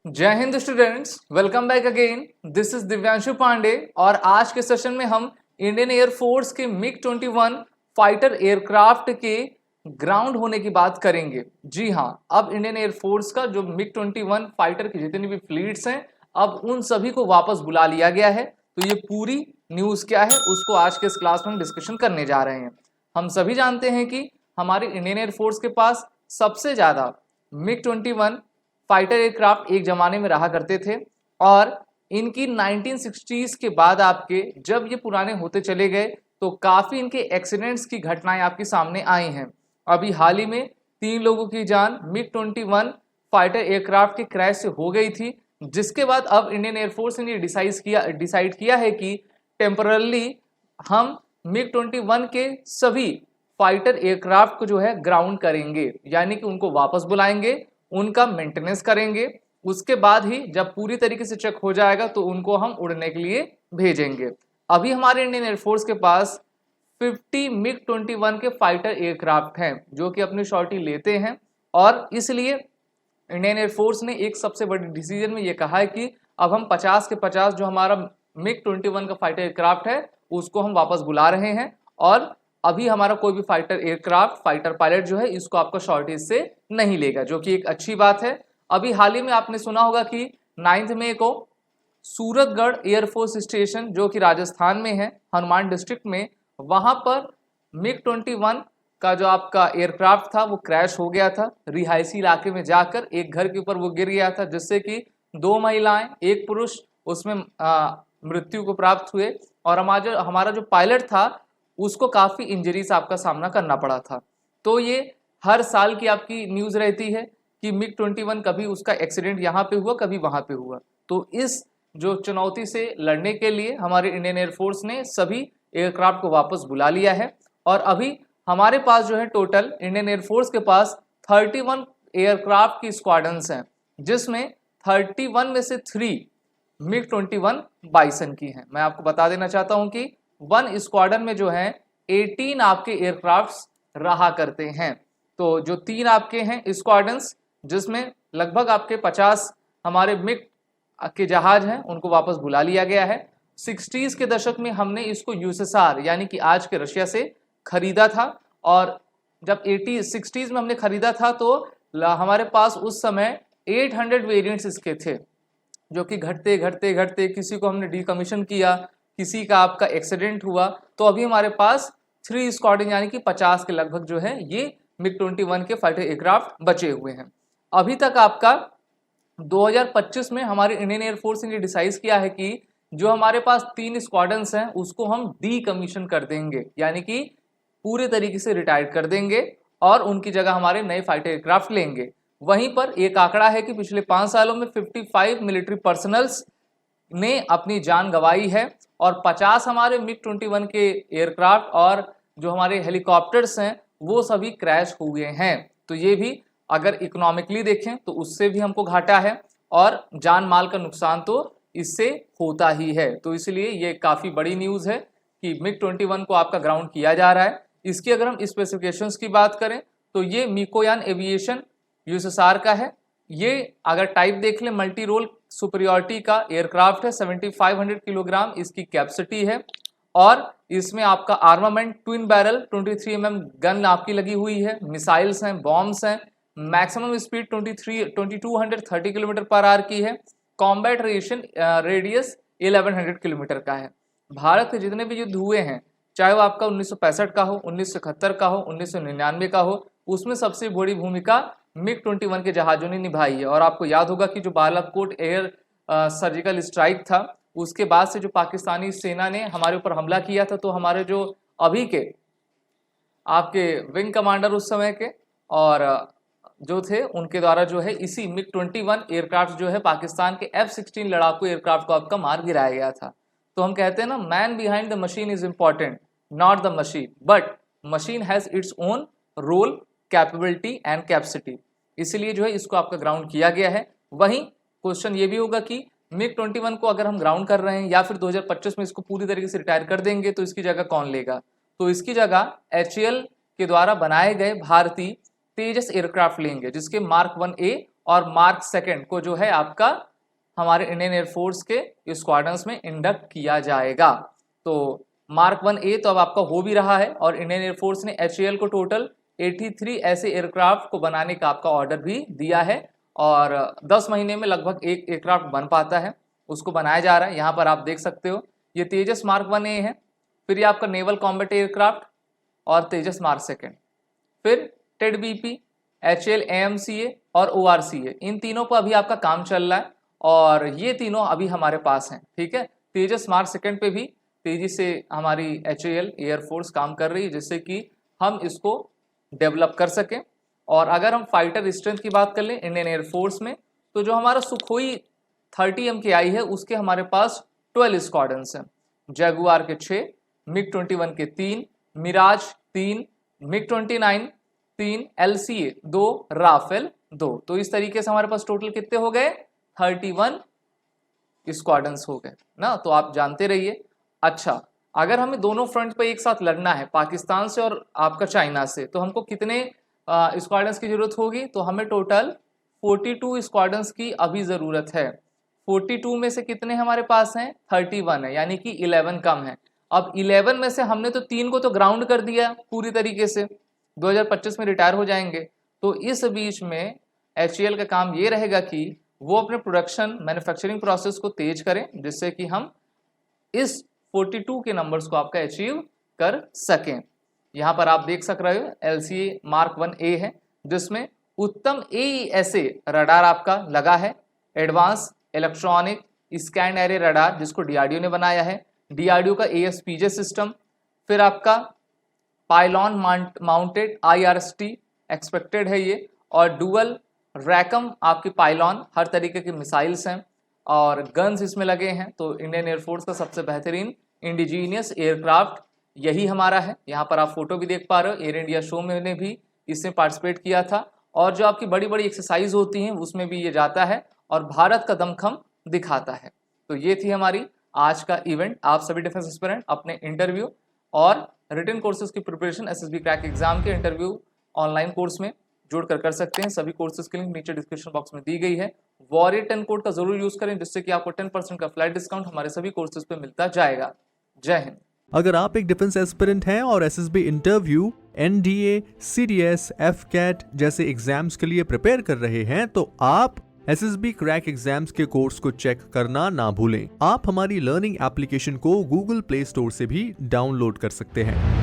जय हिंद students, welcome back again. This is Divyanshu Pandey और आज के सेशन में हम इंडियन एयरफोर्स के मिग-21 फाइटर एयरक्राफ्ट के ग्राउंड होने की बात करेंगे। जी हाँ, अब इंडियन एयरफोर्स का जो मिग-21 फाइटर की जितनी भी फ्लीट्स हैं, अब उन सभी को वापस बुला लिया गया है। तो ये पूरी न्यूज़ क्या है उसको आज के इस क्लास में हम डिस्कशन करने जा रहे हैं। हम सभी जानते हैं कि हमारे इंडियन एयरफोर्स के पास सबसे ज़्यादा मिग-21 फाइटर एयरक्राफ्ट एक जमाने में रहा करते थे और इनकी 1960s के बाद आपके जब ये पुराने होते चले गए तो काफ़ी इनके एक्सीडेंट्स की घटनाएं आपके सामने आई हैं। अभी हाल ही में 3 लोगों की जान मिग-21 फाइटर एयरक्राफ्ट के क्रैश से हो गई थी, जिसके बाद अब इंडियन एयरफोर्स ने डिसाइड किया है कि टेम्परली हम मिग-21 के सभी फाइटर एयरक्राफ्ट को जो है ग्राउंड करेंगे, यानी कि उनको वापस बुलाएंगे, उनका मेंटेनेंस करेंगे। उसके बाद ही जब पूरी तरीके से चेक हो जाएगा तो उनको हम उड़ने के लिए भेजेंगे। अभी हमारे इंडियन एयरफोर्स के पास 50 मिग-21 के फाइटर एयरक्राफ्ट हैं जो कि अपनी शॉर्टी लेते हैं और इसलिए इंडियन एयरफोर्स ने एक सबसे बड़ी डिसीजन में ये कहा है कि अब हम 50 के 50 जो हमारा मिग-21 का फाइटर एयरक्राफ्ट है उसको हम वापस बुला रहे हैं और अभी हमारा कोई भी फाइटर एयरक्राफ्ट फाइटर पायलट जो है इसको आपका शॉर्टेज से नहीं लेगा, जो कि एक अच्छी बात है। अभी हाल ही में आपने सुना होगा कि 9 मई को सूरतगढ़ एयरफोर्स स्टेशन जो कि राजस्थान में है, हनुमान डिस्ट्रिक्ट में, वहां पर मिग-21 का जो आपका एयरक्राफ्ट था वो क्रैश हो गया था। रिहायशी इलाके में जाकर एक घर के ऊपर वो गिर गया था, जिससे कि 2 महिलाएं एक पुरुष उसमें मृत्यु को प्राप्त हुए और हमारा जो पायलट था उसको काफ़ी इंजरीज आपका सामना करना पड़ा था। तो ये हर साल की आपकी न्यूज़ रहती है कि मिग-21 कभी उसका एक्सीडेंट यहाँ पे हुआ, कभी वहाँ पे हुआ। तो इस जो चुनौती से लड़ने के लिए हमारे इंडियन एयरफोर्स ने सभी एयरक्राफ्ट को वापस बुला लिया है और अभी हमारे पास जो है टोटल इंडियन एयरफोर्स के पास 31 एयरक्राफ्ट की स्क्वाड्रंस हैं, जिसमें 31 में से 3 मिग-21 बाइसन की हैं। मैं आपको बता देना चाहता हूं कि 1 स्क्वाड्रन में जो है 18 आपके एयरक्राफ्ट्स रहा करते हैं। तो जो 3 आपके हैं स्क्वाड्रंस, जिसमें लगभग आपके 50 हमारे मिग के जहाज हैं, उनको वापस बुला लिया गया है। 60s के दशक में हमने इसको यूएसएसआर यानी कि आज के रशिया से खरीदा था और जब 60s में हमने खरीदा था तो हमारे पास उस समय 800 वेरिएंट्स इसके थे, जो कि घटते घटते घटते किसी को हमने डीकमीशन किया, किसी का आपका एक्सीडेंट हुआ, तो अभी हमारे पास 3 स्क्वाड्रन यानी कि 50 के लगभग जो है ये मिग-21 के फाइटर एयरक्राफ्ट बचे हुए हैं। अभी तक आपका 2025 में हमारे इंडियन एयरफोर्स ने डिसाइड किया है कि जो हमारे पास 3 स्क्वाड्रन्स हैं उसको हम डीकमीशन कर देंगे, यानी कि पूरे तरीके से रिटायर कर देंगे और उनकी जगह हमारे नए फाइटर एयरक्राफ्ट लेंगे। वहीं पर एक आंकड़ा है कि पिछले 5 सालों में 55 मिलिट्री पर्सनल्स ने अपनी जान गंवाई है और 50 हमारे मिग-21 के एयरक्राफ्ट और जो हमारे हेलीकॉप्टर्स हैं वो सभी क्रैश हुए हैं। तो ये भी अगर इकोनॉमिकली देखें तो उससे भी हमको घाटा है और जान माल का नुकसान तो इससे होता ही है। तो इसलिए ये काफ़ी बड़ी न्यूज़ है कि मिग-21 को आपका ग्राउंड किया जा रहा है। इसकी अगर हम स्पेसिफिकेशंस की बात करें तो ये मिकोयान एविएशन यूएसएसआर का है। ये अगर टाइप देख लें मल्टी रोल सुपरियॉरिटी का एयरक्राफ्ट है, 7500 किलोग्राम इसकी कैपेसिटी है और इसमें आपका armament twin barrel 23 mm gun आपकी लगी हुई है, मिसाइल्स हैं, बॉम्ब्स हैं, maximum speed 2230 kilometre per hour की है, कॉम्बैट रेडियस 1100 किलोमीटर का है। भारत के जितने भी युद्ध हुए हैं, चाहे वो आपका 1965 का हो, 1971 का हो, 1999 का हो, उसमें सबसे बड़ी भूमिका मिग-21 के जहाज़ों ने निभाई है। और आपको याद होगा कि जो बालाकोट एयर सर्जिकल स्ट्राइक था उसके बाद से जो पाकिस्तानी सेना ने हमारे ऊपर हमला किया था, तो हमारे जो अभी के आपके विंग कमांडर उस समय के और जो थे उनके द्वारा जो है इसी मिग-21 एयरक्राफ्ट जो है पाकिस्तान के F-16 लड़ाकू एयरक्राफ्ट को आपका मार गिराया गया था। तो हम कहते हैं ना, man behind the machine is important, not the machine, but machine has its own role, capability and capacity. इसलिए जो है इसको आपका ग्राउंड किया गया है। वहीं क्वेश्चन ये भी होगा कि मिग-21 को अगर हम ग्राउंड कर रहे हैं या फिर 2025 में इसको पूरी तरीके से रिटायर कर देंगे तो इसकी जगह कौन लेगा? तो इसकी जगह HAL के द्वारा बनाए गए भारतीय तेजस एयरक्राफ्ट लेंगे, जिसके मार्क 1A और मार्क सेकंड को जो है आपका हमारे इंडियन एयरफोर्स के स्क्वाड्रंस में इंडक्ट किया जाएगा। तो मार्क 1A तो अब आपका हो भी रहा है और इंडियन एयरफोर्स ने HAL को टोटल 83 ऐसे एयरक्राफ्ट को बनाने का आपका ऑर्डर भी दिया है और 10 महीने में लगभग एक एयरक्राफ्ट बन पाता है, उसको बनाया जा रहा है। यहाँ पर आप देख सकते हो ये तेजस मार्क 1A है, फिर ये आपका नेवल कॉम्बैट एयरक्राफ्ट और तेजस मार्क सेकंड, फिर टेड BP, HAL AMCA और ORCA, इन तीनों पर अभी आपका काम चल रहा है और ये तीनों अभी हमारे पास हैं। ठीक है, तेजस मार्क सेकंड पे भी तेजी से हमारी HAL एयरफोर्स काम कर रही है जिससे कि हम इसको डेवलप कर सकें। और अगर हम फाइटर स्ट्रेंथ की बात कर लें इंडियन एयरफोर्स में, तो जो हमारा सुखोई 30 MKI है उसके हमारे पास 12 स्क्वाड्रंस हैं, जैगुआर के 6, MiG-21 के 3, मिराज 3, MiG-29 3, LCA 2, राफेल 2। तो इस तरीके से हमारे पास टोटल कितने हो गए, 31 स्क्वाड्रंस हो गए ना। तो आप जानते रहिए। अच्छा, अगर हमें दोनों फ्रंट पे एक साथ लड़ना है, पाकिस्तान से और आपका चाइना से, तो हमको कितने स्क्वाड्रंस की जरूरत होगी, तो हमें टोटल 42 स्क्वाड्रंस की अभी ज़रूरत है। 42 में से कितने हमारे पास हैं, 31 है, यानी कि 11 कम है। अब 11 में से हमने तो 3 को तो ग्राउंड कर दिया पूरी तरीके से, 2025 में रिटायर हो जाएंगे। तो इस बीच में HAL का काम ये रहेगा कि वो अपने प्रोडक्शन मैन्युफैक्चरिंग प्रोसेस को तेज करें जिससे कि हम इस 42 के नंबर्स को आपका अचीव कर सकें। यहाँ पर आप देख सक रहे हो LCA मार्क 1A है जिसमें उत्तम AESA रडार आपका लगा है, advance electronic scan array radar जिसको DRDO ने बनाया है, DRDO का ASPJ सिस्टम, फिर आपका पाइलॉन माउंटेड IRST एक्सपेक्टेड है ये, और डुअल रैकम आपकी पाइलॉन हर तरीके की मिसाइल्स हैं और गन्स इसमें लगे हैं। तो इंडियन एयरफोर्स का सबसे बेहतरीन इंडिजीनियस एयरक्राफ्ट यही हमारा है। यहाँ पर आप फोटो भी देख पा रहे हो, एयर इंडिया शो में भी इसमें पार्टिसिपेट किया था और जो आपकी बड़ी बड़ी एक्सरसाइज होती हैं उसमें भी ये जाता है और भारत का दमखम दिखाता है। तो ये थी हमारी आज का इवेंट। आप सभी डिफेंस एस्पिरेंट अपने इंटरव्यू और रिटन कोर्सेज की प्रिपरेशन SSB क्रैक एग्जाम के इंटरव्यू ऑनलाइन कोर्स में जुड़कर कर सकते हैं। सभी कोर्सेज की लिंक नीचे डिस्क्रिप्शन बॉक्स में दी गई है। वॉरियर 10 कोड का जरूर यूज करें जिससे कि आपको 10% का फ्लैट डिस्काउंट हमारे सभी कोर्सेज पे मिलता जाएगा। जय हिंद। अगर आप एक डिफेंस एस्पिरेंट हैं और SSB interview, NDA, CDS, FCAT जैसे एग्जाम्स के लिए प्रिपेयर कर रहे हैं तो आप SSB क्रैक एग्जाम्स के कोर्स को चेक करना ना भूलें। आप हमारी लर्निंग एप्लीकेशन को Google Play Store से भी डाउनलोड कर सकते हैं।